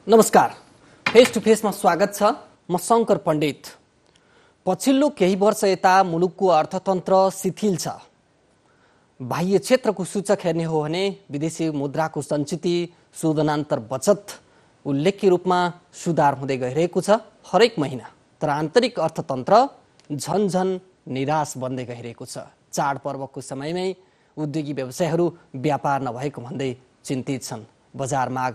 नमस्कार, face to फेसमा स्वागत छ। म शङ्कर पण्डित। पछिल्लो केही वर्ष यता मुलुकको अर्थतन्त्र शिथिल छ। बाह्य क्षेत्रको सूचक हेर्ने हो भने विदेशी मुद्राको सञ्चिति, शोधनान्तर बचत उल्लेख्य रूपमा सुधार हुँदै गइरहेको छ हरेक महिना। तर आन्तरिक अर्थतन्त्र झनझन निराश बन्दै गइरहेको छ। चाडपर्वको समयमै उद्योगी व्यवसायहरू व्यापार नभएको भन्दै चिन्तित छन्। बजार माग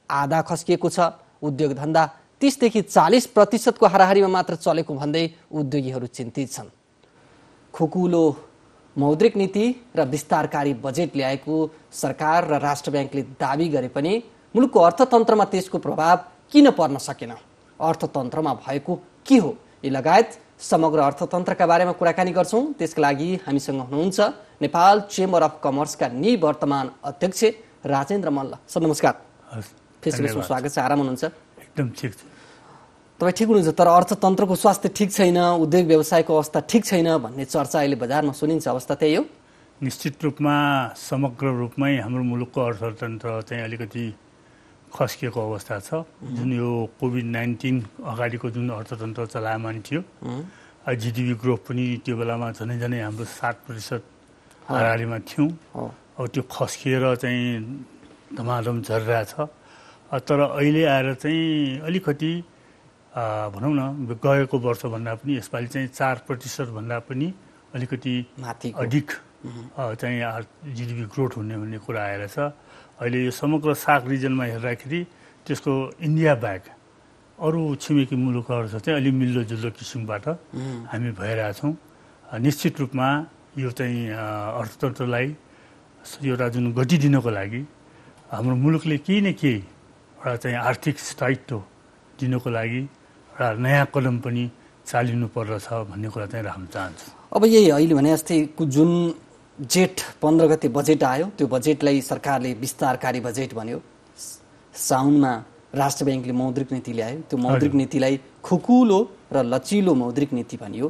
आधा खस्किएको छ। उद्योग धन्दा 30 देखि 40% हाराहारीमा मात्र चलेको भन्दै उद्योगीहरू चिन्तित छन्। खुकुलो मौद्रिक नीति र विस्तारकारी बजेट ल्याएको सरकार र राष्ट्र ब्याङ्कले दाबी गरे पनि मुलुकको अर्थतन्त्रमा त्यसको प्रभाव किन पर्न सकेन? अर्थतन्त्रमा भएको के हो? यी लगायत समग्र अर्थतन्त्रका बारेमा कुराकानी गर्छौँ। त्यसका लागि हामीसँग हुनुहुन्छ नेपाल चेम्बर अफ कमर्सका निवर्तमान अध्यक्ष राजेन्द्र मल्ल। सर नमस्कार, फेसबुकमा स्वागत छ। आराम हुनुहुन्छ? एकदम ठिक छ। तपाईँ ठिक हुनुहुन्छ, तर अर्थतन्त्रको स्वास्थ्य ठिक छैन, उद्योग व्यवसायको अवस्था ठिक छैन भन्ने चर्चा अहिले बजारमा सुनिन्छ। अवस्था त्यही हो? निश्चित रूपमा समग्र रूपमै हाम्रो मुलुकको अर्थतन्त्र चाहिँ अलिकति खस्किएको अवस्था छ। जुन यो कोभिड-19 अगाडिको जुन अर्थतन्त्र चलायमान थियो, जिडिपी ग्रोथ पनि त्यो बेलामा झनै हाम्रो 7% हाराहारीमा थियौँ। अब त्यो खस्किएर चाहिँ धमाधम झरिरहेछ। तर अहिले आएर चाहिँ अलिकति भनौँ न गएको वर्षभन्दा पनि यसपालि चाहिँ 4% भन्दा पनि अलिकति अधिक चाहिँ जिडिपी ग्रोथ हुने भन्ने कुरा आएर छ। अहिले यो समग्र सार्क रिजनमा हेर्दाखेरि त्यसको इन्डिया बाहेक अरू छिमेकी मुलुकहरू चाहिँ अलि मिल्दोजुल्दो किसिमबाट हामी भइरहेछौँ। निश्चित रूपमा यो चाहिँ अर्थतन्त्रलाई एउटा जुन गति दिनको लागि हाम्रो मुलुकले केही न केही एउटा चाहिँ आर्थिक स्थायित्व दिनको लागि एउटा नयाँ कदम पनि चालिनु पर्दछ भन्ने कुरा चाहिँ राख्न चाहन्छु। अब यही अहिले भने जस्तै जुन जेठ 15 गते बजेट आयो, त्यो बजेटलाई सरकारले विस्तारकारी बजेट भन्यो। साउनमा राष्ट्र ब्याङ्कले मौद्रिक नीति ल्यायो। त्यो मौद्रिक नीतिलाई खुकुलो र लचिलो मौद्रिक नीति भनियो।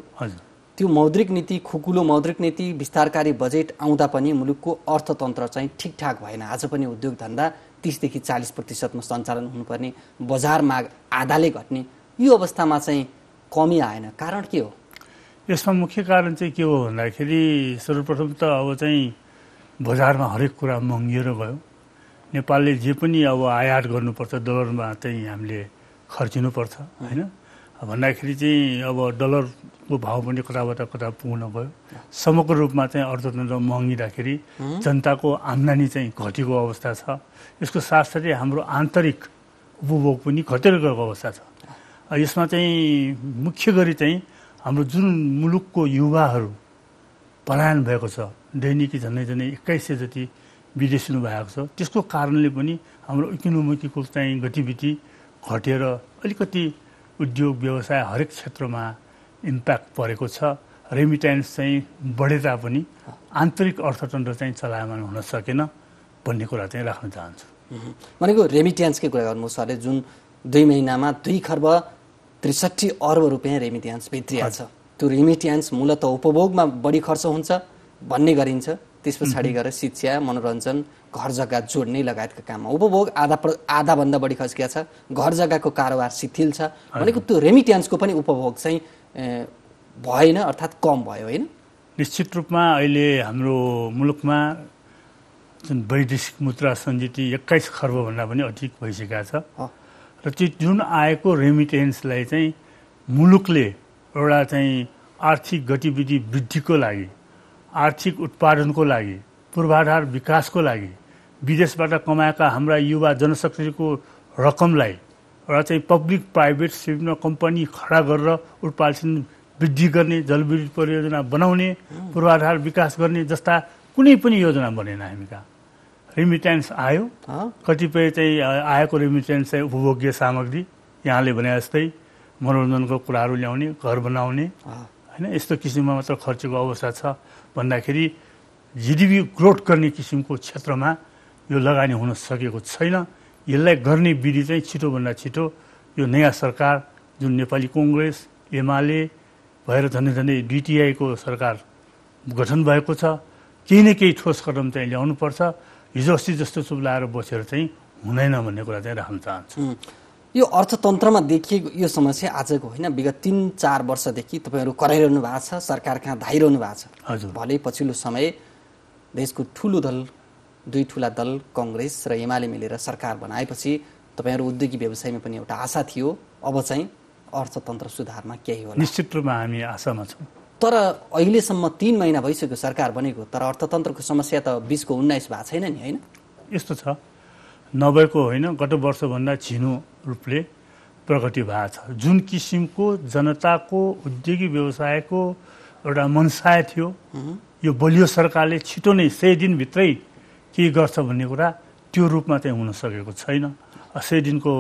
त्यो मौद्रिक नीति, खुकुलो मौद्रिक नीति, विस्तारकारी बजेट आउँदा पनि मुलुकको अर्थतन्त्र चाहिँ ठिकठाक भएन। आज पनि उद्योग धन्दा 30 देखि 40%मा सञ्चालन हुनुपर्ने, बजार माग आधाले घट्ने, यो अवस्थामा चाहिँ कमी आएन। कारण के हो? यसमा मुख्य कारण चाहिँ के हो भन्दाखेरि सर्वप्रथम त अब चाहिँ बजारमा हरेक कुरा महँगिएर गयो। नेपालले जे पनि अब आयात गर्नुपर्छ डलरमा चाहिँ हामीले खर्चिनुपर्छ होइन भन्दाखेरि चाहिँ अब डलरको भाउ पनि कताबाट कता पुग्न गयो। समग्र रूपमा चाहिँ अर्थतन्त्र महँगिँदाखेरि जनताको आम्दानी चाहिँ घटेको अवस्था छ। यसको साथसाथै हाम्रो आन्तरिक उपभोग पनि घटेर गएको अवस्था छ। यसमा चाहिँ मुख्य गरी चाहिँ हाम्रो जुन मुलुकको युवाहरू पलायन भएको छ, दैनिकी झन्डै 2100 जति विदेशी भएको छ। त्यसको कारणले पनि हाम्रो इकोनोमीको चाहिँ गतिविधि घटेर अलिकति उद्योग व्यवसाय हरेक क्षेत्रमा इम्प्याक्ट परेको छ। रेमिट्यान्स चाहिँ बढे तापनि आन्तरिक अर्थतन्त्र चाहिँ चलायमान हुन सकेन भन्ने कुरा चाहिँ राख्न चाहन्छु। भनेको रेमिट्यान्सकै कुरा गर्नु सरले, जुन 2 महिनामा 2 खर्ब 63 अर्ब रुपियाँ रेमिट्यान्स भित्रिया छ। त्यो रेमिट्यान्स मूलत उपभोगमा बढी खर्च हुन्छ भन्ने गरिन्छ। त्यस पछाडि गएर शिक्षा, मनोरञ्जन, घर जग्गा जोड्ने लगायतका काममा उपभोग आधाभन्दा बढी खस्किया छ। घर जग्गाको कारोबार शिथिल छ। भनेको त्यो रेमिट्यान्सको पनि उपभोग चाहिँ भएन, अर्थात् कम भयो होइन? निश्चित रूपमा अहिले हाम्रो मुलुकमा जुन वैदेशिक मुद्रा सञ्चिति 21 खर्बभन्दा पनि अधिक भइसकेको छ। र त्यो जुन आएको रेमिटेन्सलाई चाहिँ मुलुकले एउटा चाहिँ आर्थिक गतिविधि वृद्धिको लागि, आर्थिक उत्पादनको लागि, पूर्वाधार विकासको लागि विदेशबाट कमाएका हाम्रा युवा जनशक्तिको रकमलाई एउटा चाहिँ पब्लिक प्राइभेट सेक्टरमा कम्पनी खडा गरेर उत्पादन वृद्धि गर्ने, जलविद्युत परियोजना बनाउने, पूर्वाधार विकास गर्ने जस्ता कुनै पनि योजना बनेन। हामी कहाँ रेमिट्यान्स आयो, कतिपय चाहिँ आएको रेमिट्यान्स चाहिँ उपभोग्य सामग्री, यहाँले भने जस्तै मनोरञ्जनको कुराहरू ल्याउने, घर बनाउने होइन, यस्तो किसिममा मात्र खर्चको अवस्था छ भन्दाखेरि जिडिपी ग्रोथ गर्ने किसिमको क्षेत्रमा यो लगानी हुन सकेको छैन। यसलाई गर्ने विधि चाहिँ छिटोभन्दा छिटो यो नयाँ सरकार जुन नेपाली कङ्ग्रेस, एमाले भएर झन्डै डिटिआईको सरकार गठन भएको छ, केही न केही ठोस कदम चाहिँ ल्याउनुपर्छ। हिजो अस्ति जस्तो चुप लाएर बसेर चाहिँ हुँदैन भन्ने कुरा चाहिँ राख्न चाहन्छु। यो अर्थतन्त्रमा देखिएको यो समस्या आजको होइन, विगत 3-4 वर्षदेखि तपाईँहरू कराइरहनु भएको छ, सरकार कहाँ धाइरहनु भएको छ। हजुर। भले पछिल्लो समय देशको ठुलो दल, दुई ठुला दल कङ्ग्रेस र एमाले मिलेर सरकार बनाएपछि तपाईँहरू उद्योगी व्यवसायमा पनि एउटा आशा थियो, अब चाहिँ अर्थतन्त्र सुधारमा केही होला। निश्चित रूपमा हामी आशामा छौँ। तर अहिलेसम्म 3 महिना भइसक्यो सरकार बनेको, तर अर्थतन्त्रको समस्या त 20को 19 भएको छैन नि, होइन? यस्तो छ, नभएको होइन, गत वर्षभन्दा झिनो रूपले प्रगति भएको छ। जुन किसिमको जनताको उद्योगी व्यवसायको एउटा मनसाय थियो, यो बलियो सरकारले छिटो नै 100 दिनभित्रै के गर्छ भन्ने कुरा त्यो रूपमा चाहिँ हुन सकेको छैन। 100 दिनको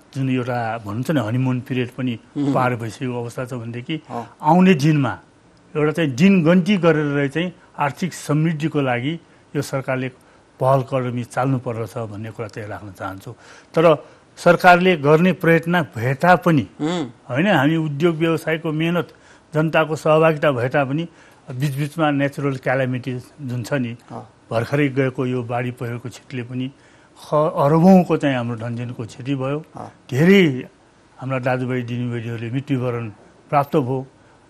जुन एउटा भन्छ नि हनीमुन पिरियड पनि पार भइसकेको अवस्था छ भनेदेखि आउने दिनमा एउटा चाहिँ दिन गन्ती गरेर चाहिँ आर्थिक समृद्धिको लागि यो सरकारले पहल कदमी चाल्नुपर्छ भन्ने कुरा चाहिँ राख्न चाहन्छु। तर सरकारले गर्ने प्रयत्न भए तापनि होइन, हामी उद्योग व्यवसायको मेहनत, जनताको सहभागिता भए तापनि बिचबिचमा नेचुरल क्यालामिटी जुन छ नि, भर्खरै गएको यो बाढी पहिरोको क्षतिले पनि अरबौँको चाहिँ हाम्रो धनजनको क्षति भयो। धेरै हाम्रा दाजुभाइ दिदीबहिनीहरूले मृत्युवरण प्राप्त भयो।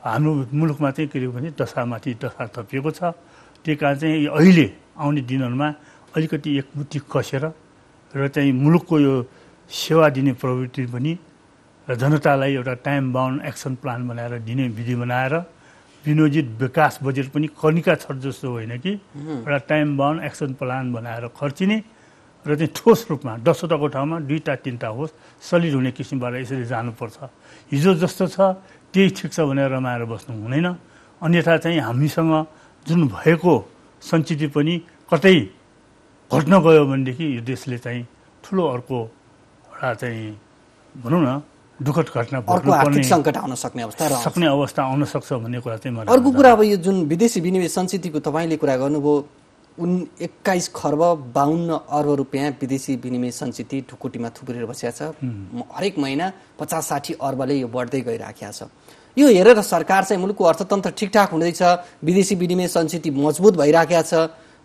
हाम्रो मुलुकमा चाहिँ के भने दशामाथि दशा थपिएको छ। त्यही कारण चाहिँ अहिले आउने दिनहरूमा अलिकति एकमुठी कसेर र चाहिँ मुलुकको यो सेवा दिने प्रवृत्ति पनि र जनतालाई एउटा टाइम बााउन्ड एक्सन प्लान बनाएर दिने विधि बनाएर विनियोजित विकास बजेट पनि कनिका छ जस्तो होइन कि एउटा टाइम बााउन्ड एक्सन प्लान बनाएर खर्चिने र चाहिँ ठोस रूपमा 10वटाको ठाउँमा 2-3टा होस्, सलिड हुने किसिमबाट यसरी जानुपर्छ। हिजो जस्तो छ त्यही ठिक छ भनेर रमाएर बस्नु हुँदैन। अन्यथा चाहिँ हामीसँग जुन भएको सञ्चित पनि कतै घट्न गयो भनेदेखि यो देशले चाहिँ ठुलो अर्को एउटा चाहिँ भनौँ न दुःखद घटना अर्को आर्थिक सङ्कट आउन सक्ने अवस्था आउन सक्छ भन्ने कुरा चाहिँ मलाई। अर्को कुरा अब यो जुन विदेशी विनिमय सञ्चितको तपाईँले कुरा गर्नुभयो, 21 खर्ब 52 अर्ब रुपियाँ विदेशी विनिमय सञ्चित ढुकुटीमा थुप्रेर बसेको छ। हरेक महिना 50-60 अर्बले यो बढ्दै गइराखेको छ। यो हेरेर सरकार चाहिँ मुलुकको अर्थतन्त्र ठिकठाक हुँदैछ, विदेशी विनिमय सञ्चित मजबुत भइराखेको छ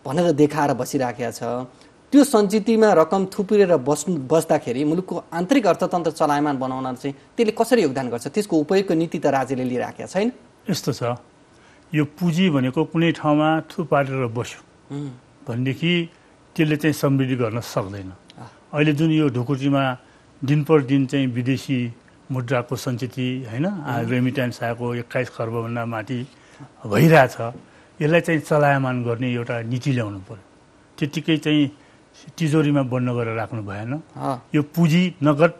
भनेर देखाएर बसिराखेको छ। त्यो सञ्चितमा रकम थुप्रेर बस्दाखेरि मुलुकको आन्तरिक अर्थतन्त्र चलायमान बनाउन चाहिँ त्यसले कसरी योगदान गर्छ? त्यसको उपयोगको नीति त राज्यले लिइराखेको छैन। यस्तो छ, यो पुँजी भनेको कुनै ठाउँमा थुपारेर बस्यो भनेदेखि त्यसले चाहिँ समृद्धि गर्न सक्दैन। अहिले जुन यो ढुकुटीमा दिन पर दिन चाहिँ विदेशी मुद्राको सञ्चित होइन, रेमिटेन्स आएको 21 खर्बभन्दा माथि भइरहेछ, यसलाई चाहिँ चलायमान गर्ने एउटा नीति ल्याउनु पर्यो। त्यतिकै चाहिँ तिजोरीमा बन्द गरेर राख्नु भएन। यो पुँजी नगद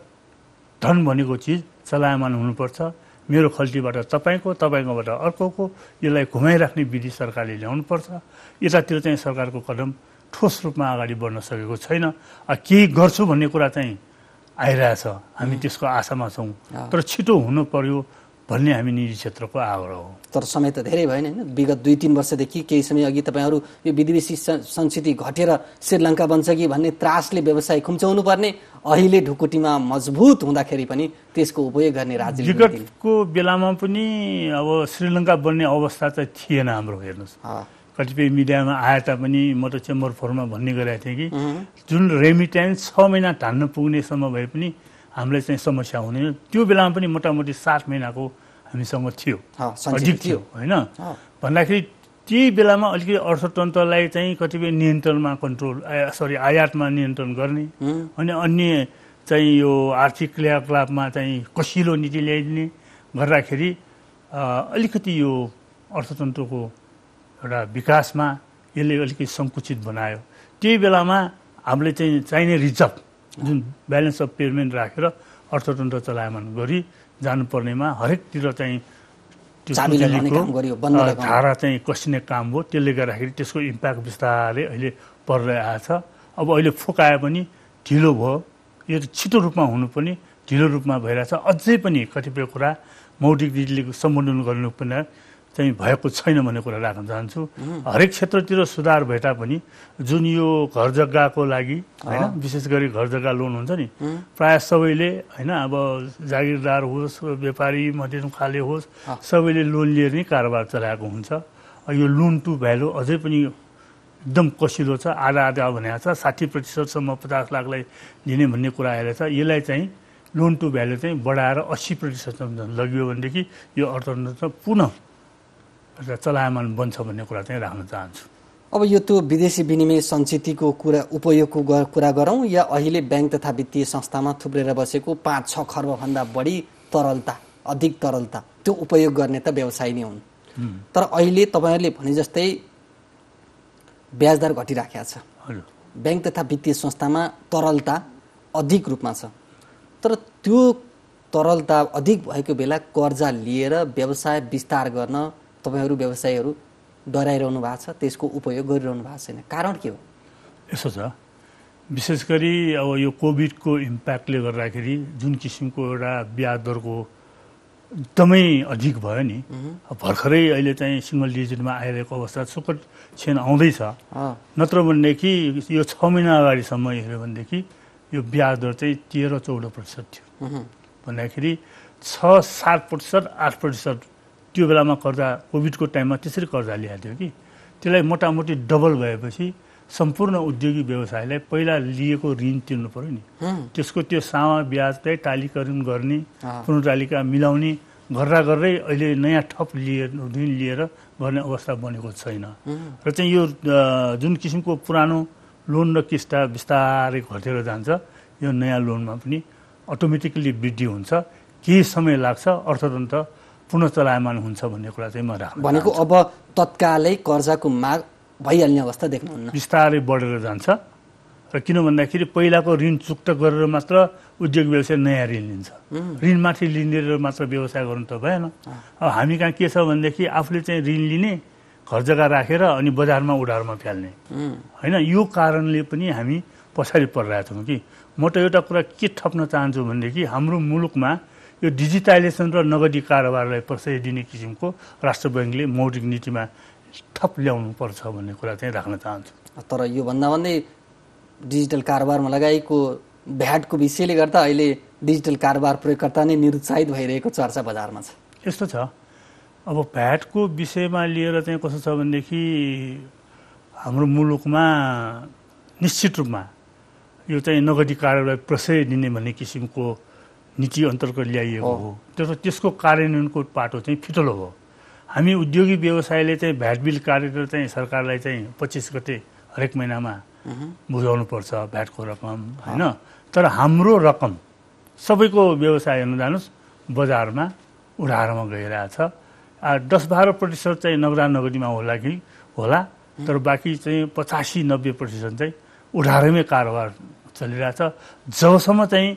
धन भनेको चिज चलायमान हुनुपर्छ। मेरो खल्तीबाट तपाईँकोबाट अर्कोको यसलाई घुमाइराख्ने विधि सरकारले ल्याउनुपर्छ। यतातिर चाहिँ सरकारको कदम ठोस रूपमा अगाडि बढ्न सकेको छैन। केही गर्छु भन्ने कुरा चाहिँ आइरहेछ, हामी त्यसको आशामा छौँ, तर छिटो हुनु पर्यो भन्ने हामी निजी क्षेत्रको आग्रह हो। तर समय त धेरै भएन होइन, विगत 2-3 वर्षदेखि केही समय अघि तपाईँहरू यो विदेशी सञ्चित घटेर श्रीलङ्का बन्छ कि भन्ने त्रासले व्यवसाय खुम्चाउनु पर्ने, अहिले ढुकुटीमा मजबुत हुँदाखेरि पनि त्यसको उपयोग गर्ने राज्यले विगतको बेलामा पनि अब श्रीलङ्का बन्ने अवस्था चाहिँ थिएन हाम्रो। हेर्नुहोस्, कतिपय मिडियामा आए तापनि म त चेम्बर फोरमा भन्ने गरेको थिएँ कि जुन रेमिटेन्स 6 महिना धान्न पुग्नेसम्म भए पनि हामीलाई चाहिँ समस्या हुँदैन। त्यो बेलामा पनि मोटामोटी 7 महिनाको हामीसँग थियो, अधिक थियो होइन। भन्दाखेरि त्यही बेलामा अलिकति अर्थतन्त्रलाई चाहिँ कतिपय नियन्त्रणमा आयातमा नियन्त्रण गर्ने अनि अन्य चाहिँ यो आर्थिक क्रियाकलापमा चाहिँ कसिलो नीति ल्याइदिने गर्दाखेरि अलिकति यो अर्थतन्त्रको एउटा विकासमा यसले अलिकति सङ्कुचित बनायो। त्यही बेलामा हामीले चाहिँ चाहिने रिजर्भ जुन ब्यालेन्स अफ पेमेन्ट राखेर अर्थतन्त्र चलायमान गरी जानुपर्नेमा हरेकतिर चाहिँ धारा चाहिँ कसिने काम हो। त्यसले गर्दाखेरि त्यसको इम्प्याक्ट बिस्तारै अहिले पर्दै आएछ। अब अहिले फोकाए पनि ढिलो भयो, यो छिटो रूपमा हुनुपर्ने ढिलो रूपमा भइरहेछ। अझै पनि कतिपय कुरा मौलिक नीतिले सम्बोधन गर्नु पनि चाहिँ भएको छैन भन्ने कुरा राख्न चाहन्छु। हरेक क्षेत्रतिर सुधार भए तापनि जुन यो घर जग्गाको लागि होइन, विशेष गरी घर जग्गा लोन हुन्छ नि, प्रायः सबैले होइन, अब जागिरदार होस्, व्यापारी मध्यम खाले होस्, सबैले लोन लिएर नै कारोबार चलाएको हुन्छ। यो लोन टु भ्यालु अझै पनि एकदम कसिलो छ, आधा भनेको छ। 60% 50 लाखलाई दिने भन्ने कुरा आइरहेछ। यसलाई चाहिँ लोन टु भ्यालु चाहिँ बढाएर 80% लगियो भनेदेखि यो अर्थतन्त्र पुनः चलायमान बन्छ भन्ने कुरा चाहिँ राख्न चाहन्छु। अब यो त्यो विदेशी विनिमय सञ्चितको उपयोगको कुरा गरौँ या अहिले ब्याङ्क तथा वित्तीय संस्थामा थुप्रेर बसेको 5-6 खर्बभन्दा बढी तरलता, अधिक तरलता त्यो उपयोग गर्ने त व्यवसाय नै हुन्। तर अहिले तपाईँहरूले भने जस्तै ब्याजदर घटिराखेको छ। ब्याङ्क तथा वित्तीय संस्थामा तरलता अधिक रूपमा छ, तर त्यो तरलता अधिक भएको बेला कर्जा लिएर व्यवसाय विस्तार गर्न तपाईँहरू व्यवसायीहरू डराइरहनु भएको छ, त्यसको उपयोग गरिरहनु भएको छैन। कारण के हो? यसो छ, विशेष गरी अब यो कोभिडको इम्प्याक्टले गर्दाखेरि जुन किसिमको एउटा ब्याज दरको एकदमै अधिक भयो नि, भर्खरै अहिले चाहिँ सिङ्गल डिजिटमा आइरहेको अवस्था सुखद क्षण आउँदैछ। नत्र भनेदेखि यो 6 महिना अगाडिसम्म हेऱ्यो भनेदेखि यो ब्याज दर चाहिँ 13-14% थियो। भन्दाखेरि 6-7%, 8% त्यो बेलामा कर्जा, कोभिडको टाइममा त्यसरी कर्जा ल्याएको थियो कि त्यसलाई मोटामोटी डबल भएपछि सम्पूर्ण उद्योगी व्यवसायलाई पहिला लिएको ऋण तिर्नु पर्यो नि, त्यसको त्यो सामा ब्याजलाई टालीकरण गर्ने, पुनर्तालिका मिलाउने गर्दै अहिले नयाँ थप ऋण लिएर गर्ने अवस्था बनेको छैन। र चाहिँ यो जुन किसिमको पुरानो लोन र किस्ता बिस्तारै घटेर जान्छ, यो नयाँ लोनमा पनि अटोमेटिकली वृद्धि हुन्छ। केही समय लाग्छ, अर्थतन्त्र पुनः चलायमान हुन्छ भन्ने कुरा चाहिँ म राख्छु। भनेको अब तत्कालै कर्जाको माग भइहाल्ने अवस्था देख्नुहुन्न, बिस्तारै बढेर जान्छ। र किन भन्दाखेरि पहिलाको ऋण चुक्ता गरेर मात्र उद्योग व्यवसाय नयाँ ऋण लिन्छ, ऋणमाथि लिनेर मात्र व्यवसाय गर्नु त भएन। अब हामी कहाँ के छ भनेदेखि आफूले चाहिँ ऋण लिने, घर जग्गा राखेर अनि बजारमा उधारमा फ्याल्ने होइन। यो कारणले पनि हामी पछाडि परिरहेका छौँ कि म त एउटा कुरा के थप्न चाहन्छु भनेदेखि हाम्रो मुलुकमा यो डिजिटाइजेसन र नगदी कारोबारलाई प्रशय दिने किसिमको राष्ट्र बैङ्कले मौद्रिक नीतिमा थप ल्याउनु पर्छ भन्ने कुरा चाहिँ राख्न चाहन्छु। तर यो भन्दा भन्दै डिजिटल कारोबारमा लगाएको भ्याटको विषयले गर्दा अहिले डिजिटल कारोबार प्रयोगकर्ता नै निरुत्साहित भइरहेको चर्चा बजारमा छ। यस्तो छ, अब भ्याटको विषयमा लिएर चाहिँ कस्तो छ भनेदेखि हाम्रो मुलुकमा निश्चित रूपमा यो चाहिँ नगदी कारोबारलाई प्रशय दिने भन्ने किसिमको नीति अन्तर्गत ल्याइएको हो। त्यसको कार्यान्वयनको पाटो चाहिँ फितलो हो। हामी उद्योगी व्यवसायले चाहिँ भ्याट बिल काटेर चाहिँ सरकारलाई चाहिँ 25 गते हरेक महिनामा बुझाउनु पर्छ भ्याटको रकम होइन। तर हाम्रो रकम सबैको व्यवसाय हेर्न जानुहोस् बजारमा उधारमा गइरहेछ। 10-12% चाहिँ नगदीमा होला कि होला, तर बाँकी चाहिँ 85-90% चाहिँ उधारमै कारोबार चलिरहेछ। जबसम्म चाहिँ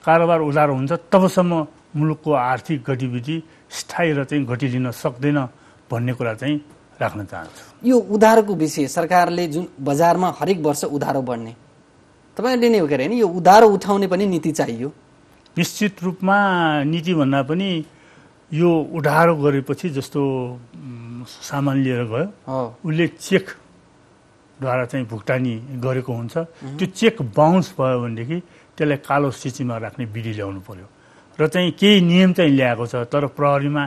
कारोबार उधार हुन्छ तबसम्म मुलुकको आर्थिक गतिविधि स्थायी र चाहिँ घटिलिन सक्दैन भन्ने कुरा चाहिँ राख्न चाहन्छु। यो उधारको विषय सरकारले जुन बजारमा हरेक वर्ष उधारो बढ्ने तपाईँहरूले नै हो के होइन, यो उधारो उठाउने पनि नीति चाहियो। निश्चित रूपमा नीति भन्दा पनि यो उधारो गरेपछि जस्तो सामान लिएर गयो उसले चेकद्वारा चाहिँ भुक्तानी गरेको हुन्छ, त्यो चेक बााउन्स भयो भनेदेखि त्यसलाई कालो सूचीमा राख्ने विधि ल्याउनु पर्यो। र चाहिँ केही नियम चाहिँ ल्याएको छ, तर प्रहरीमा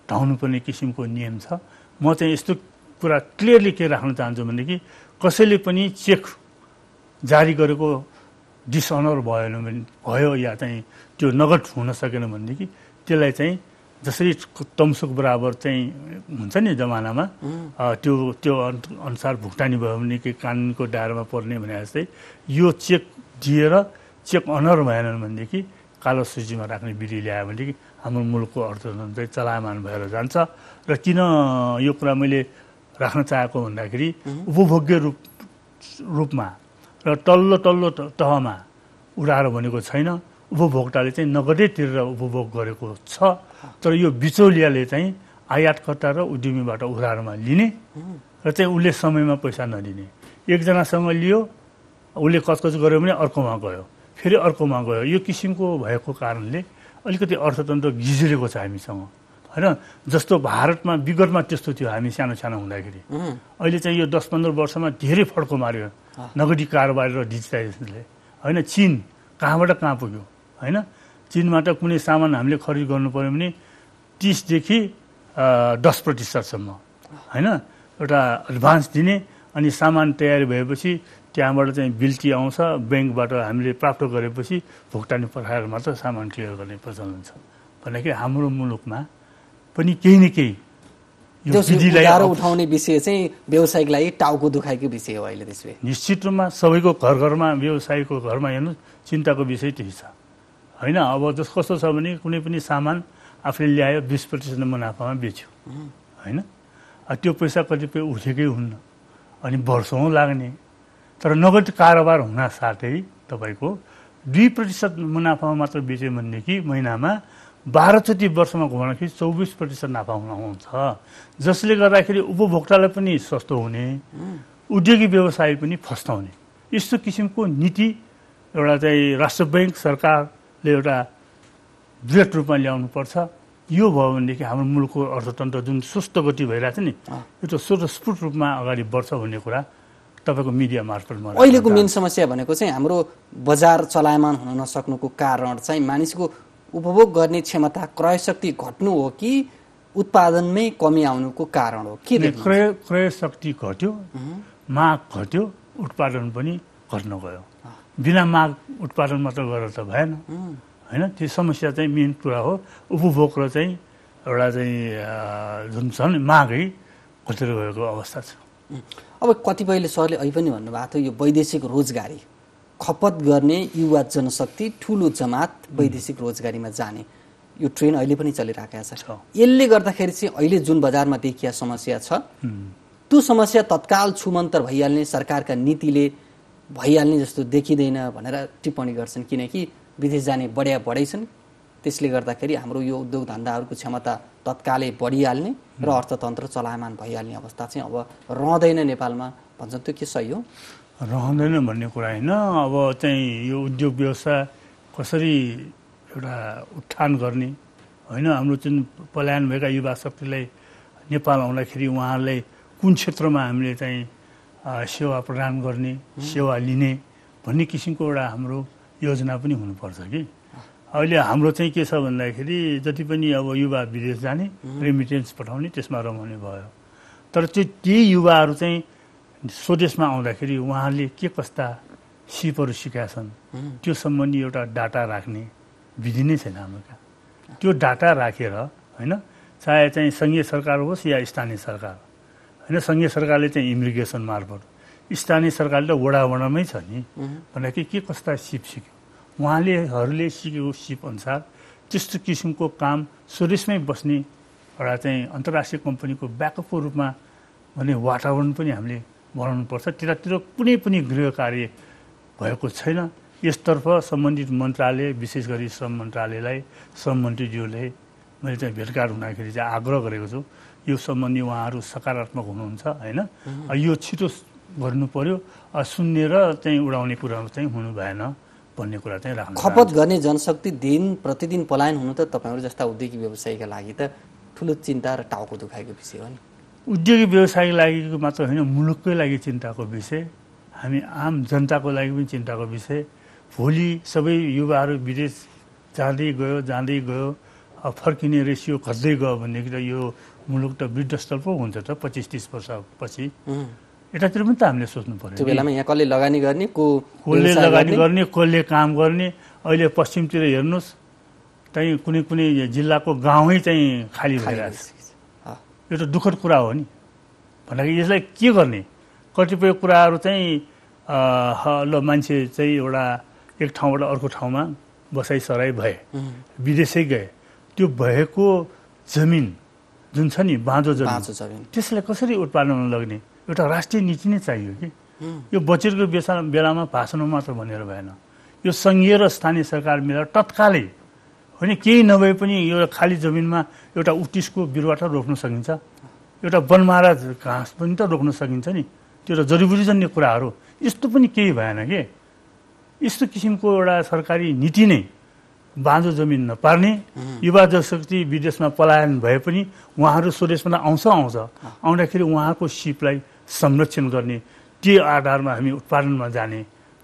ढाउनु पर्ने किसिमको नियम छ। म चाहिँ यस्तो कुरा क्लियरली के राख्न चाहन्छु भनेदेखि कसैले पनि चेक जारी गरेको डिसअनर भयो या चाहिँ त्यो नगद हुन सकेन भनेदेखि त्यसलाई चाहिँ जसरी तमसुक बराबर चाहिँ हुन्छ नि जमानामा त्यो अनुसार भुक्तानी भयो भने कि कानुनको दायरामा पर्ने भने जस्तै यो चेक दिएर चेक अनर भएन भनेदेखि कालो सूचीमा राख्ने विधि ल्यायो भनेदेखि हाम्रो मुलुकको अर्थतन्त्र चाहिँ चलायमान भएर जान्छ। र किन यो कुरा मैले राख्न चाहेको भन्दाखेरि उपभोग्य रूपमा र तल्लो तहमा उधारो भनेको छैन, उपभोक्ताले चाहिँ नगदै तिरेर उपभोग गरेको छ। तर यो बिचौलियाले चाहिँ आयातकर्ता र उद्यमीबाट उधारोमा लिने र चाहिँ उसले समयमा पैसा नदिने। एकजनासँग लियो, उसले कचकच गर्यो भने अर्कोमा गयो, फेरि अर्कोमा गयो। यो किसिमको भएको कारणले अलिकति अर्थतन्त्र गिजिरहेको छ हामीसँग होइन। जस्तो भारतमा विगतमा त्यस्तो थियो हामी सानो हुँदाखेरि, अहिले चाहिँ यो 10-15 वर्षमा धेरै फड्को मार्यो नगदी कारोबार र डिजिटाइजेसनले होइन। चीन कहाँबाट कहाँ पुग्यो होइन। चीनबाट कुनै सामान हामीले खरिद गर्नु पर्यो भने 30 देखि 10% सम्म होइन एउटा एडभान्स दिने, अनि सामान तयारी भएपछि त्यहाँबाट चाहिँ बिल्टी आउँछ, ब्याङ्कबाट हामीले प्राप्त गरेपछि भुक्तानी पठाएर मात्र सामान क्लियर गर्ने प्रचलन छ। भनेको हाम्रो मुलुकमा पनि केही न केही यो विधिलाई उठाउने विषय चाहिँ व्यवसायिक लागि टाउको दुखाइको विषय हो अहिले। त्यसले निश्चित रूपमा सबैको घर घरमा, व्यवसायको घरमा हेर्नु चिन्ताको विषय त्यही छ होइन। अब कस्तो छ भने कुनै पनि सामान आफूले ल्यायो 20% मुनाफामा बेच्यो होइन, त्यो पैसा कतिपय उठेकै हुन्न अनि वर्षौँ लाग्ने। तर नगद कारोबार हुन साथै तपाईँको 2% मुनाफामा मात्र बेच्यो भनेदेखि महिनामा 12 चोटि वर्षमा घुमाउँदाखेरि 24% नाफा हुन्छ, जसले गर्दाखेरि उपभोक्तालाई पनि सस्तो हुने, उद्योगी व्यवसाय पनि फस्टाउने। यस्तो किसिमको नीति एउटा चाहिँ राष्ट्र ब्याङ्क सरकारले एउटा दृढ रूपमा ल्याउनुपर्छ। यो भयो भनेदेखि हाम्रो मुलुकको अर्थतन्त्र जुन सुस्त गति भइरहेछ नि, यो त स्वतस्फूर्त रूपमा अगाडि बढ्छ भन्ने कुरा तपाईँको मिडिया मार्फत। अहिलेको मेन समस्या भनेको चाहिँ हाम्रो बजार चलायमान हुन नसक्नुको कारण चाहिँ मानिसको उपभोग गर्ने क्षमता, क्रय शक्ति घट्नु हो कि उत्पादनमै कमी आउनुको कारण हो? के क्रय शक्ति घट्यो, माग घट्यो, उत्पादन पनि घट्न गयो। बिना माग उत्पादन मात्र गरेर त भएन होइन। त्यो समस्या चाहिँ मेन कुरा हो। उपभोग र चाहिँ एउटा चाहिँ जुन छ नि मागै घटेर गएको अवस्था छ। अब कतिपयले सरले अहिले पनि भन्नुभएको थियो यो वैदेशिक रोजगारी, खपत गर्ने युवा जनशक्ति ठुलो जमात वैदेशिक रोजगारीमा जाने यो ट्रेन अहिले पनि चलिरहेको छ। यसले गर्दाखेरि चाहिँ अहिले जुन बजारमा देखिया समस्या छ त्यो समस्या तत्काल छुमन्तर भइहाल्ने, सरकारका नीतिले भइहाल्ने जस्तो देखिँदैन भनेर टिप्पणी गर्छन्। किनकि विदेश जाने बढै छन्, त्यसले गर्दाखेरि हाम्रो यो उद्योग धन्दाहरूको क्षमता तत्कालै बढिहाल्ने र अर्थतन्त्र चलायमान भइहाल्ने अवस्था चाहिँ अब रहँदैन नेपालमा भन्छन्। त्यो के सही हो? रहँदैन भन्ने कुरा होइन। अब चाहिँ यो उद्योग व्यवसाय कसरी एउटा उत्थान गर्ने होइन, हाम्रो जुन पलायन भएका युवा शक्तिलाई नेपाल आउँदाखेरि उहाँहरूलाई कुन क्षेत्रमा हामीले चाहिँ सेवा प्रदान गर्ने, सेवा लिने भन्ने किसिमको एउटा हाम्रो योजना पनि हुनुपर्छ कि। अहिले हाम्रो चाहिँ के छ भन्दाखेरि जति पनि अब युवा विदेश जाने, रेमिटेन्स पठाउने, त्यसमा रमाउने भयो। तर त्यही युवाहरू चाहिँ स्वदेशमा आउँदाखेरि उहाँहरूले के कस्ता सिपहरू सिकेका छन् त्यो सम्बन्धी एउटा डाटा राख्ने विधि नै छैन हाम्रो कहाँ। त्यो डाटा राखेर होइन, चाहे चाहिँ सङ्घीय सरकार होस् या स्थानीय सरकार होइन, सङ्घीय सरकारले चाहिँ इमिग्रेसन मार्फत, स्थानीय सरकारले त वडामै छ नि भनेको के कस्ता सिप सिक्यो, उहाँलेहरूले सिकेको सिप अनुसार त्यस्तो किसिमको काम स्वदेशमै बस्ने एउटा चाहिँ अन्तर्राष्ट्रिय कम्पनीको ब्याकअपको रूपमा भने वातावरण पनि हामीले बनाउनुपर्छ। त्यतातिर कुनै पनि गृह कार्य भएको छैन। यसतर्फ सम्बन्धित मन्त्रालय, विशेष गरी श्रम मन्त्रालयलाई, श्रम मन्त्रीज्यूले मैले चाहिँ भेटघाट हुँदाखेरि चाहिँ आग्रह गरेको छु, यो सम्बन्धी उहाँहरू सकारात्मक हुनुहुन्छ होइन, यो छिटो गर्नु पर्यो, सुन्ने र चाहिँ उडाउने कुराहरू चाहिँ हुनु भएन भन्ने कुरा चाहिँ राख्नु। खपत गर्ने जनशक्ति दिन प्रतिदिन पलायन हुनु त तपाईँहरू जस्ता उद्योगी व्यवसायीका लागि त ठुलो चिन्ता र टाउको दुखाएको विषय हो नि। उद्योगी व्यवसायको लागि मात्र होइन, मुलुककै लागि चिन्ताको विषय, हामी आम जनताको लागि पनि चिन्ताको विषय। भोलि सबै युवाहरू विदेश जाँदै गयो, फर्किने रेसियो घट्दै गयो भनेदेखि त यो मुलुक त वृद्धस्थल पो हुन्छ त 25-30 वर्षपछि। यतातिर पनि त हामीले सोच्नु पर्यो। त्यो बेलामा यहाँ कसले लगानी गर्ने, कसले लगानी गर्ने, कसले काम गर्ने। अहिले पश्चिमतिर हेर्नुहोस्, त्यहीँ कुनै जिल्लाको गाउँै चाहिँ खाली भइरहेको छ। यो त दुःखद कुरा हो नि। भन्दाखेरि यसलाई के गर्ने, कतिपय कुराहरू चाहिँ ल मान्छे चाहिँ एउटा एक ठाउँबाट अर्को ठाउँमा बसाइसराई भए, विदेशै गए, त्यो भएको जमिन जुन छ नि बाँझो जमिन, त्यसलाई कसरी उत्पादनमा लग्ने एउटा राष्ट्रिय नीति नै चाहियो कि। यो बजेटको बेलामा भाषण मात्र भनेर भएन। यो सङ्घीय र स्थानीय सरकार मिलेर तत्कालै होइन, केही नभए पनि यो खाली जमिनमा एउटा उत्तिसको बिरुवा त रोप्न सकिन्छ, एउटा वनमारा घाँस पनि त रोप्न सकिन्छ नि। त्यो त जडीबुटीजन्य कुराहरू, यस्तो पनि केही भएन के। यस्तो किसिमको एउटा सरकारी नीति नै बाँझो जमिन नपार्ने, युवा जनशक्ति विदेशमा पलायन भए पनि उहाँहरू स्वदेशमा आउँदाखेरि उहाँको सिपलाई संरक्षण गर्ने, त्यो आधारमा हामी उत्पादनमा जाने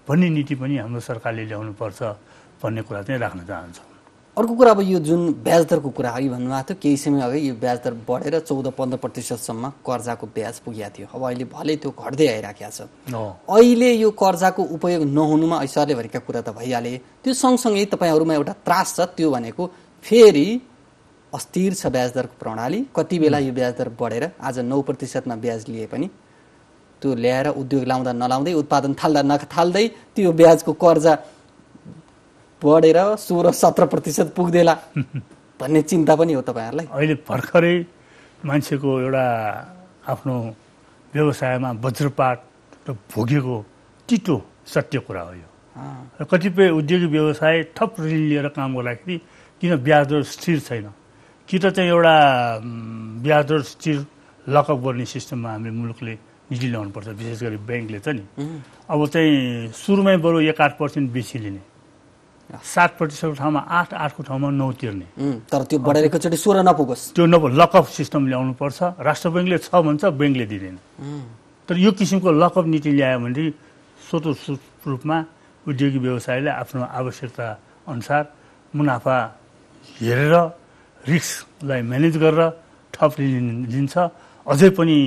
भन्ने नीति पनि हाम्रो सरकारले ल्याउनुपर्छ भन्ने कुरा चाहिँ राख्न चाहन्छौँ। अर्को कुरा अब यो जुन ब्याज दरको कुरा अघि भन्नुभएको थियो केही समय अगाडि यो ब्याज दर बढेर 14-15% कर्जाको ब्याज पुगेको थियो। अब अहिले भले त्यो घट्दै आइराखेको छ। अहिले यो कर्जाको उपयोग नहुनुमा ऐश्वर्यभरिका कुरा त भइहाले, त्यो सँगसँगै तपाईँहरूमा एउटा त्रास छ, त्यो भनेको फेरि अस्थिर छ ब्याज दरको प्रणाली। कति बेला यो ब्याज दर बढेर आज 9%मा ब्याज लिए पनि त्यो ल्याएर उद्योग लाउँदा नलाउँदै उत्पादन थाल्दा नथाल्दै त्यो ब्याजको कर्जा बढेर 16-17% पुग्देला भन्ने चिन्ता पनि हो तपाईँहरूलाई? अहिले भर्खरै मान्छेको एउटा आफ्नो व्यवसायमा वज्रपात र भोगेको तितो सत्य कुरा हो यो। र कतिपय उद्योगिक व्यवसाय थप ऋण लिएर काम गर्दाखेरि किन ब्याज दर स्थिर छैन, कि त चाहिँ एउटा ब्याज दर स्थिर लकअप गर्ने सिस्टममा हामीले मुलुकले निजी ल्याउनुपर्छ, विशेष गरी ब्याङ्कले त नि। अब चाहिँ सुरुमै बरु 1-8% बेसी लिने, 7% ठाउँमा 8-8को ठाउँमा 9 तिर्ने, तर त्यो बढेर एकचोटि 16 नपुगोस्, त्यो लकअप सिस्टम ल्याउनु पर्छ। राष्ट्र ब्याङ्कले छ भन्छ, ब्याङ्कले दिँदैन। तर यो किसिमको लकअप नीति ल्यायो भने स्वतः रूपमा उद्योगिक व्यवसायले आफ्नो आवश्यकता अनुसार मुनाफा हेरेर रिस्कलाई म्यानेज गरेर थप लिन्छ। अझै पनि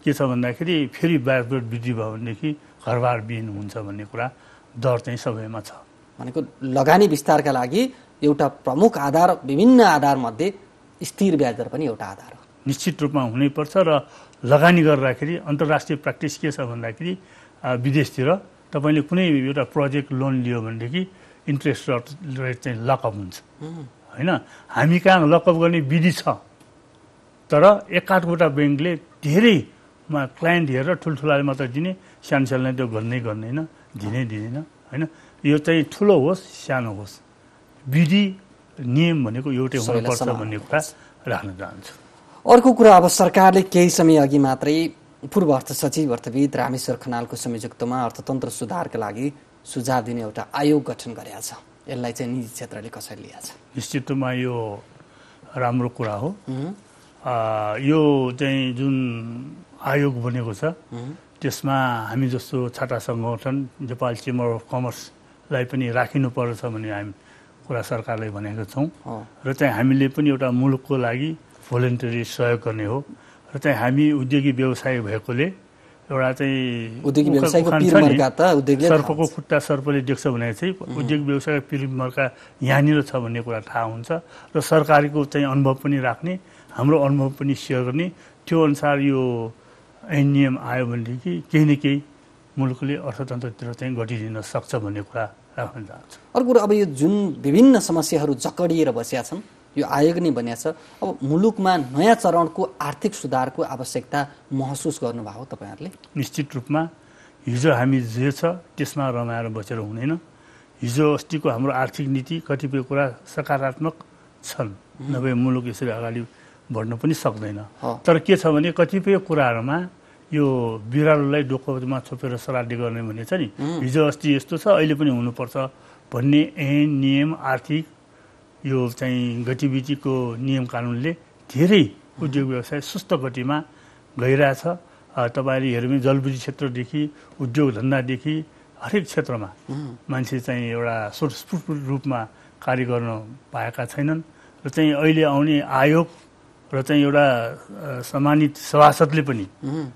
के छ भन्दाखेरि फेरि ब्याज दर वृद्धि भयो भनेदेखि घरबार विहीन हुन्छ भन्ने कुरा डर चाहिँ सबैमा छ। भनेको लगानी विस्तारका लागि एउटा प्रमुख आधार, विभिन्न आधारमध्ये स्थिर ब्याज दर पनि एउटा आधार हो। निश्चित रूपमा हुनैपर्छ। र लगानी गर्दाखेरि अन्तर्राष्ट्रिय प्र्याक्टिस के छ भन्दाखेरि विदेशतिर तपाईँले कुनै एउटा प्रोजेक्ट लोन लियो भनेदेखि इन्ट्रेस्ट रेट चाहिँ लकअप हुन्छ होइन। हामी कहाँ लकअप गर्ने विधि छ, तर 1-8वटा ब्याङ्कले धेरैमा क्लाइन्ट हेरेर ठुल्ठुलाले मात्र दिने, सानोसानोलाई त्यो गर्दैन, दिँदैन होइन। यो चाहिँ ठुलो होस् सानो होस्, विधि नियम भनेको एउटै हुनुपर्छ भन्ने कुरा राख्न चाहन्छु। अर्को कुरा, अब सरकारले केही समय अघि मात्रै पूर्व अर्थ सचिव अर्थविद रामेश्वर खनालको संयोजकत्वमा अर्थतन्त्र सुधारका लागि सुझाव दिने एउटा आयोग गठन गरेको छ। यसलाई चाहिँ निजी क्षेत्रले कसरी लिएको छ? निश्चित रूपमा यो राम्रो कुरा हो। यो चाहिँ जुन आयोग बनेको छ त्यसमा हामी जस्तो छाटा सङ्गठन नेपाल चेम्बर अफ कमर्सलाई पनि राखिनुपर्छ भन्ने हामी कुरा सरकारले भनेको छौँ। र चाहिँ हामीले पनि एउटा मुलुकको लागि भोलिन्टरी सहयोग गर्ने हो। र चाहिँ हामी उद्योगिक व्यवसाय भएकोले एउटा चाहिँ सर्पको खुट्टा सर्पले देख्छ भने चाहिँ उद्योग व्यवसायको पिरमर्का यहाँनिर छ भन्ने कुरा थाहा हुन्छ। र सरकारको चाहिँ अनुभव पनि राख्ने, हाम्रो अनुभव पनि सेयर गर्ने, त्यो अनुसार यो ऐन नियम आयो भनेदेखि केही न केही मुलुकले अर्थतन्त्रतिर चाहिँ गतिदिन सक्छ भन्ने कुरा राख्न चाहन्छु। अर्को कुरा, अब यो जुन विभिन्न समस्याहरू जकडिएर बसेका छन्, यो आयोग नै बनिएको छ। अब मुलुकमा नयाँ चरणको आर्थिक सुधारको आवश्यकता महसुस गर्नुभयो तपाईँहरूले? निश्चित रूपमा हिजो हामी जे छ त्यसमा रमाएर बसेर हुँदैन। हिजो अस्तिको हाम्रो आर्थिक नीति कतिपय कुरा सकारात्मक छन्, नभए मुलुक यसरी अगाडि बढ्न पनि सक्दैन। तर के छ भने कतिपय कुराहरूमा यो बिरालोलाई डोकोमा छोपेर सराड्ने गर्ने भन्ने छ नि, हिजो अस्ति यस्तो छ अहिले पनि हुनुपर्छ भन्ने ऐन नियम आर्थिक यो चाहिँ गतिविधिको नियम कानुनले धेरै उद्योग व्यवसाय सुस्त गतिमा गइरहेछ। तपाईँले हेर्नु भने जलविद्युत क्षेत्रदेखि उद्योग धन्दादेखि हरेक क्षेत्रमा मान्छे चाहिँ एउटा स्वतस्फूर्त रूपमा कार्य गर्न पाएका छैनन्। र चाहिँ अहिले आउने आयोग र चाहिँ एउटा सम्मानित सभासदले पनि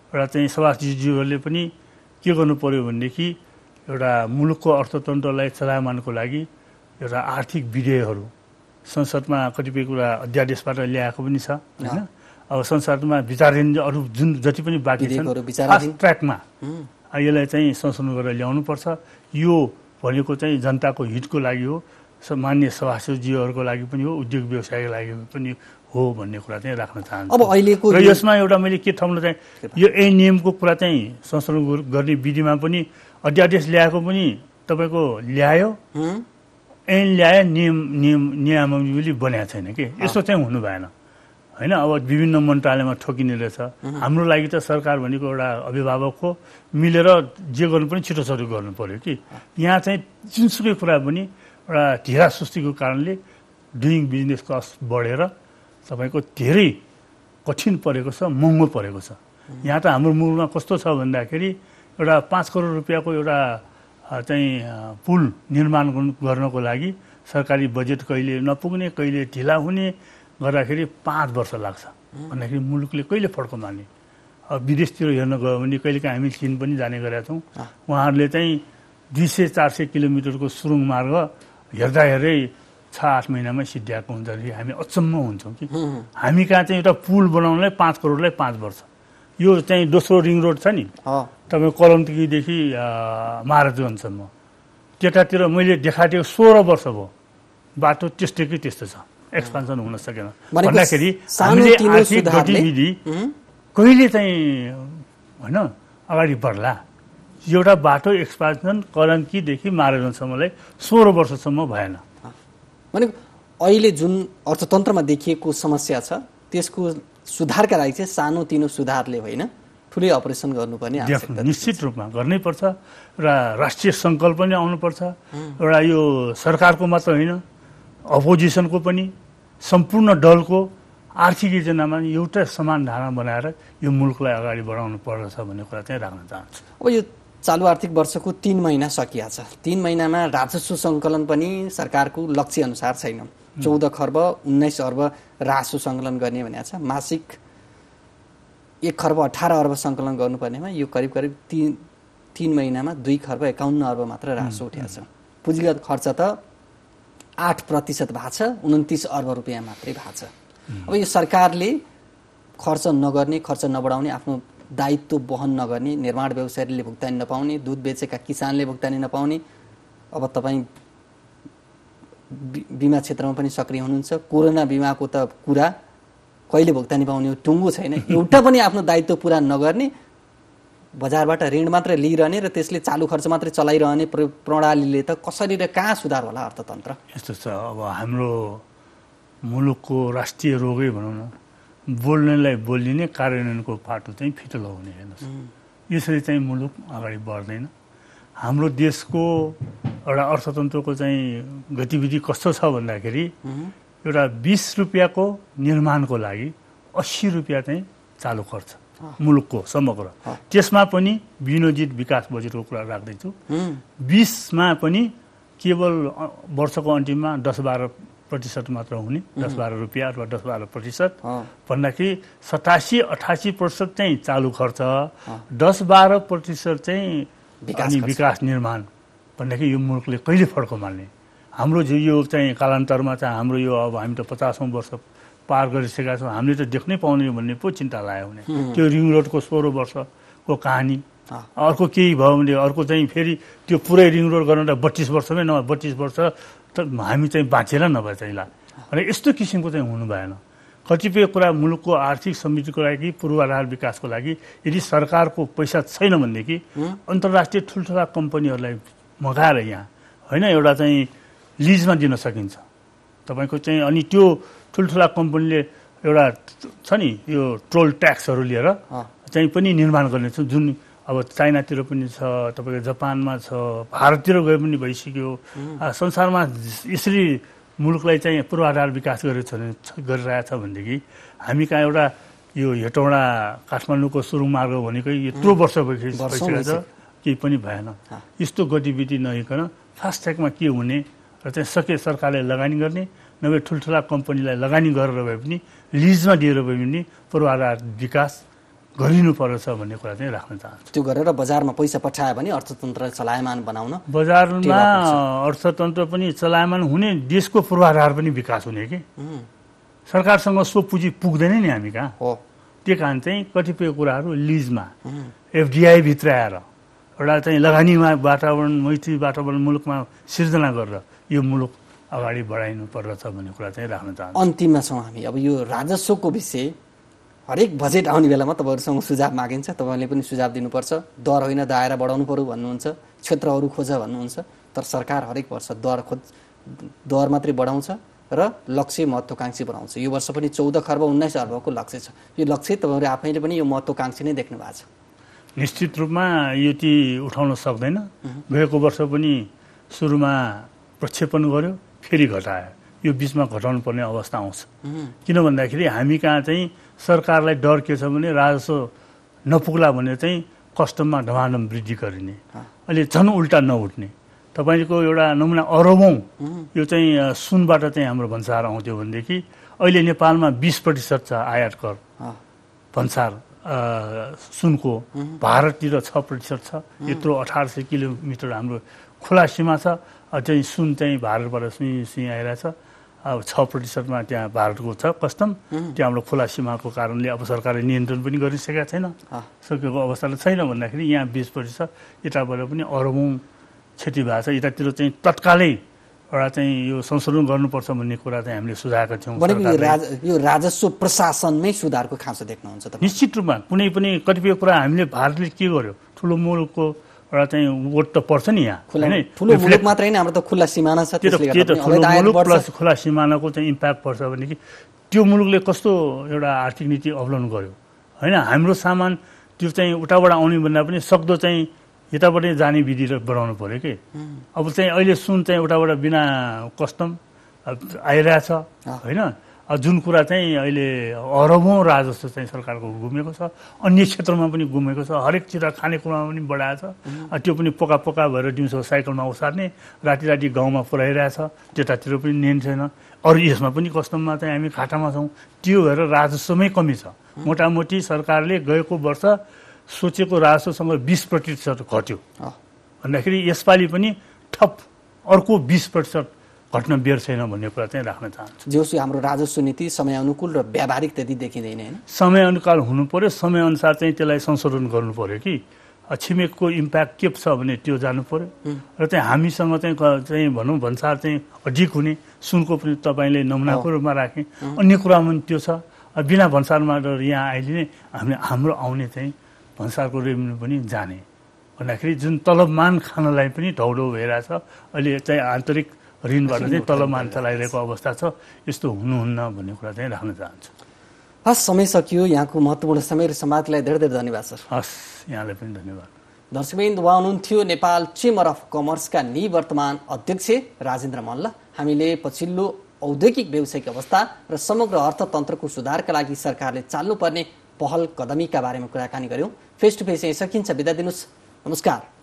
एउटा चाहिँ सभासदज्यूहरूले पनि के गर्नु पर्यो भनेदेखि एउटा मुलुकको अर्थतन्त्रलाई चलायमानको लागि एउटा आर्थिक विधेयकहरू संसदमा कतिपय कुरा अध्यादेशबाट ल्याएको पनि छ होइन। अब संसदमा विचाराधीन अरू जुन जति पनि बाँकी छन् फास्ट ट्र्याकमा यसलाई चाहिँ संशोधन गरेर ल्याउनुपर्छ। यो भनेको चाहिँ जनताको हितको लागि हो, मान्य सभासदज्यूहरूको लागि पनि हो, उद्योग व्यवसायको लागि पनि हो भन्ने कुरा चाहिँ राख्न चाहन्छु। अब अहिलेको र यसमा एउटा मैले के थप्न चाहिँ यो ऐन नियमको कुरा चाहिँ संशोधन गर्ने विधिमा पनि अध्यादेश ल्याएको पनि तपाईँको ल्यायो, ऐन ल्याए, नियमावली बनाएको छैन कि यस्तो चाहिँ हुनु भएन होइन। अब विभिन्न मन्त्रालयमा ठोकिने रहेछ। हाम्रो लागि त सरकार भनेको एउटा अभिभावक हो, मिलेर जे गर्नु पनि छिटो छिटो गर्नु पर्यो कि यहाँ चाहिँ जुनसुकै कुरा पनि एउटा ढिला सुस्तीको कारणले डुइङ बिजनेस कस्ट बढेर तपाईँको धेरै कठिन परेको छ, महँगो परेको छ। यहाँ त हाम्रो मुलुकमा कस्तो छ भन्दाखेरि एउटा 5 करोड रुपियाँको एउटा चाहिँ पुल निर्माण गर्नको लागि सरकारी बजेट कहिले नपुग्ने कहिले ढिला हुने गर्दाखेरि 5 वर्ष लाग्छ भन्दाखेरि मुलुकले कहिले फड्को मार्ने। अब विदेशतिर हेर्न गयो भने कहिलेकाहीँ हामी चीन पनि जाने गरेका छौँ। उहाँहरूले चाहिँ 200-400 किलोमिटरको सुरुङ मार्ग हेर्दा हेर्दै 6-8 महिनामै सिद्ध्याएको हुँदाखेरि हामी अचम्म हुन्छौँ कि हामी कहाँ चाहिँ एउटा पुल बनाउनलाई 5 करोडलाई 5 वर्ष। यो चाहिँ दोस्रो रिङ रोड छ नि तपाईँ कलमतिदेखि महाराजगञ्जसम्म, त्यतातिर मैले देखाएको 16 वर्ष भयो बाटो त्यस्तैकै त्यस्तो छ, एक्सपान्सन हुन सकेन भन्दाखेरि हामीले आर्थिक गतिविधि कहिले चाहिँ होइन अगाडि बढ्ला। एउटा बाटो एक्सपान्सन कलङ्कीदेखि महाराजगञ्जसम्मलाई 16 वर्षसम्म भएन। भने अहिले जुन अर्थतन्त्रमा देखिएको समस्या छ त्यसको सुधारका लागि चाहिँ सानोतिनो सुधारले होइन ठुलै अपरेसन गर्नुपर्ने आवश्यकता निश्चित रूपमा गर्नैपर्छ र राष्ट्रिय सङ्कल्प पनि आउनुपर्छ। एउटा यो सरकारको मात्र होइन अपोजिसनको पनि सम्पूर्ण दलको आर्थिक योजनामा एउटा समान धारणा बनाएर यो मुलुकलाई अगाडि बढाउनु पर्दछ भन्ने कुरा चाहिँ राख्न चाहन्छु। अब यो चालु आर्थिक वर्षको 3 महिना सकिया छ। 3 महिनामा राजस्व सङ्कलन पनि सरकारको लक्ष्य अनुसार छैन। 14 खर्ब 19 अर्ब राजस्व सङ्कलन गर्ने भनेको छ। मासिक 1 खर्ब 18 अर्ब सङ्कलन गर्नुपर्नेमा यो करिब 3 महिनामा 2 खर्ब 51 अर्ब मात्र राजस्व उठेको छ। पुँजीगत खर्च त 8% भएको छ, 29 अर्ब रुपियाँ मात्रै भएको छ। अब यो सरकारले खर्च नगर्ने, खर्च नबढाउने, आफ्नो दायित्व वहन नगर्ने, निर्माण व्यवसायीले भुक्तानी नपाउने, दुध बेचेका किसानले भुक्तानी नपाउने, अब तपाईँ बिमा क्षेत्रमा पनि सक्रिय हुनुहुन्छ, कोरोना बिमाको त कुरा कहिले भुक्तानी पाउने टुङ्गो छैन। एउटा पनि आफ्नो दायित्व पुरा नगर्ने, बजारबाट ऋण मात्र लिइरहने र त्यसले चालु खर्च मात्रै चलाइरहने प्रणालीले त कसरी र कहाँ सुधार होला अर्थतन्त्र? यस्तो छ। अब हाम्रो मुलुकको राष्ट्रिय रोगै भनौँ न, बोल्नेलाई बोलिने, कार्यान्वयनको पाटो चाहिँ फिटलो हुने। हेर्नुहोस् यसरी चाहिँ मुलुक अगाडि बढ्दैन। हाम्रो देशको एउटा अर्थतन्त्रको चाहिँ गतिविधि कस्तो छ भन्दाखेरि एउटा 20 रुपियाँको निर्माणको लागि 80 रुपियाँ चाहिँ चालु खर्च मुलुकको समग्र। त्यसमा पनि विनियोजित विकास बजेटको कुरा राख्दैछु। 20मा पनि केवल वर्षको अन्तिममा 10-12% मात्र हुने, 10-12 रुपियाँ अथवा 10-12% भन्दाखेरि 87-88% चाहिँ चालु खर्च, 10-12% चाहिँ विकास निर्माण भन्दाखेरि यो मुलुकले कहिले फड्को मार्ने? हाम्रो यो चाहिँ कालान्तरमा चाहिँ हाम्रो यो अब हामी त 50औं वर्ष पार गरिसकेका छौँ, हामीले त देख्नै पाउने भन्ने पो चिन्ता लाग्यो भने त्यो रिङ रोडको 16 वर्षको कहानी। अर्को केही भयो भने अर्को चाहिँ फेरि त्यो पुरै रिङ रोड गर्न त 32 वर्षमै नभए 32 वर्ष त हामी चाहिँ बाँचेर नभए चाहिँ ला। अनि यस्तो किसिमको चाहिँ हुनु भएन। कतिपय कुरा मुलुकको आर्थिक समृद्धिको लागि, पूर्वाधार विकासको लागि यदि सरकारको पैसा छैन भनेदेखि अन्तर्राष्ट्रिय ठुल्ठुला कम्पनीहरूलाई मगाएर यहाँ होइन एउटा चाहिँ लिजमा दिन सकिन्छ तपाईँको चाहिँ। अनि त्यो ठुल्ठुला कम्पनीले एउटा छ नि यो टोल ट्याक्सहरू लिएर चाहिँ पनि निर्माण गर्नेछ, जुन अब चाइनातिर पनि छ, तपाईँको जापानमा छ, भारततिर गए पनि भइसक्यो। संसारमा यसरी मुलुकलाई चाहिँ पूर्वाधार विकास गरिरहेछ भनेदेखि हामी कहाँ एउटा यो हेटौँडा काठमाडौँको सुरुङ मार्ग भनेको यत्रो वर्ष भइसकेको छ, केही पनि भएन। यस्तो गतिविधि नहेर्न फास्ट ट्र्याकमा के हुने र चाहिँ सके सरकारले लगानी गर्ने, नभए ठुल्ठुला कम्पनीलाई लगानी गरेर भए पनि लिजमा दिएर भए पनि पूर्वाधार विकास गरिनुपर्छ भन्ने कुरा चाहिँ राख्न चाहन्छु। त्यो गरेर बजारमा पैसा पठायो भने अर्थतन्त्र चलायमान बनाउन, बजारमा अर्थतन्त्र पनि चलायमान हुने, देशको पूर्वाधार पनि विकास हुने कि सरकारसँग सो पुँजी पुग्दैन नि हामी कहाँ हो। त्यो कारण चाहिँ कतिपय कुराहरू लिजमा एफडिआई भित्र आएर एउटा चाहिँ लगानीमा वातावरण, मैत्री वातावरण मुलुकमा सिर्जना गरेर यो मुलुक अगाडि बढाइनु पर्दछ भन्ने कुरा चाहिँ राख्न चाहन्छु। अन्तिममा छौँ हामी। अब यो राजस्वको विषय हरेक बजेट आउने बेलामा तपाईँहरूसँग सुझाव मागिन्छ, तपाईँले पनि सुझाव दिनुपर्छ। दर होइन दायरा बढाउनु पर्यो भन्नुहुन्छ, क्षेत्रहरू खोज भन्नुहुन्छ, तर सरकार हरेक वर्ष दर मात्रै बढाउँछ र लक्ष्य महत्त्वकाङ्क्षी बनाउँछ। यो वर्ष पनि 14 खर्ब 19 अर्बको लक्ष्य छ। यो लक्ष्य तपाईँहरू आफैले पनि यो महत्त्वकाङ्क्षी नै देख्नु भएको छ। निश्चित रूपमा यति उठाउन सक्दैन। गएको वर्ष पनि सुरुमा प्रक्षेपण गर्यो, फेरि घटायो, यो बिचमा घटाउनु पर्ने अवस्था आउँछ। किन भन्दाखेरि हामी कहाँ चाहिँ सरकारलाई डर के छ भने राजस्व नपुग्ला भने चाहिँ कस्टममा धमाधम वृद्धि गरिने, अहिले झन् उल्टा नउठ्ने। तपाईँको एउटा नमुना अरबौँ यो चाहिँ सुनबाट चाहिँ हाम्रो भन्सार आउँथ्यो भनेदेखि अहिले नेपालमा 20% छ आयात कर भन्सार सुनको। भारततिर 6% छ। यत्रो 1800 किलोमिटर हाम्रो खुला सीमा छ। चाहिँ सुन चाहिँ भारतबाट सुई आइरहेछ। अब 6%मा त्यहाँ भारतको छ कस्टम। त्यहाँबाट खुला सीमाको कारणले अब सरकारले नियन्त्रण पनि गरिसकेका छैन, सकेको अवस्था छैन भन्दाखेरि यहाँ 20% यताबाट पनि अरबौँ क्षति भएको छ। यतातिर चाहिँ तत्कालै एउटा चाहिँ यो संशोधन गर्नुपर्छ भन्ने कुरा चाहिँ हामीले सुझाएका थियौँ। यो राजस्व प्रशासनमै सुधारको खाँचो देख्नुहुन्छ त? निश्चित रूपमा कुनै पनि कतिपय कुरा हामीले भारतले के गर्यो, ठुलो मुलुकको एउटा चाहिँ वोट त पर्छ नि यहाँ, ठुलो मुलुक मात्रै होइन, हाम्रो त खुल्ला सिमाना छ। ठुलो मुलुक प्लस खुला सिमानाको चाहिँ इम्प्याक्ट पर्छ भनेदेखि त्यो मुलुकले कस्तो एउटा आर्थिक नीति अवलम्बन गर्यो होइन। हाम्रो सामान त्यो चाहिँ उताबाट आउने भन्दा पनि सक्दो चाहिँ यताबाट जाने विधि बनाउनु पर्यो कि। अब चाहिँ अहिले सुन चाहिँ उताबाट बिना कस्टम आइरहेछ होइन। जुन कुरा चाहिँ अहिले अरबौँ राजस्व चाहिँ सरकारको गुमेको छ, अन्य क्षेत्रमा पनि गुमेको छ, हरेक चिज खानेकुरामा पनि बढाएको छ। त्यो पनि पोका पोका भएर दिउँसो साइकलमा ओसार्ने, राति राति गाउँमा पुऱ्याइरहेछ, त्यतातिर पनि नियन छैन। अरू यसमा पनि कस्टममा चाहिँ हामी घाटामा छौँ। त्यो भएर राजस्वमै कमी छ। मोटामोटी सरकारले गएको वर्ष सोचेको राजस्वसँग 20% घट्यो भन्दाखेरि यसपालि पनि थप अर्को 20% घट्न बेर छैन भन्ने कुरा चाहिँ राख्न चाहन्छु। जोसु हाम्रो राजस्व नीति समय अनुकूल र व्यावहारिक त्यति देखिँदैन होइन। समय अनुकूल हुनु पर्यो, समय अनुसार चाहिँ त्यसलाई संशोधन गर्नु पर्यो कि छिमेकको इम्प्याक्ट के छ भने त्यो जानु पर्यो। र चाहिँ हामीसँग चाहिँ भनौँ भन्सार चाहिँ अधिक हुने सुनको पनि तपाईँले नमुनाको रूपमा राखेँ, अन्य कुरामा पनि त्यो छ। बिना भन्सारमा यहाँ अहिले नै हाम्रो आउने चाहिँ भन्सारको रेभेन्यू पनि जाने भन्दाखेरि जुन तलबमान खानलाई पनि ढौडो भइरहेछ। अहिले चाहिँ आन्तरिक ऋणबाट चाहिँ तलबमान चलाइरहेको अवस्था छ। यस्तो हुनुहुन्न भन्ने कुरा चाहिँ राख्न चाहन्छु। हस्, समय सकियो। यहाँको महत्त्वपूर्ण समय र समाजलाई धेरै धेरै धन्यवाद सर। हस्, यहाँलाई पनि धन्यवाद। दर्शकवृन्द, उहाँ हुनुहुन्थ्यो नेपाल चेम्बर अफ कमर्सका निवर्तमान अध्यक्ष राजेन्द्र मल्ल। हामीले पछिल्लो औद्योगिक व्यावसायिक अवस्था र समग्र अर्थतन्त्रको सुधारका लागि सरकारले चाल्नुपर्ने पहल कदमीका बारेमा कुराकानी गर्यौँ। फेस टु फेस यही सकिन्छ। बिदा दिनुहोस्। नमस्कार।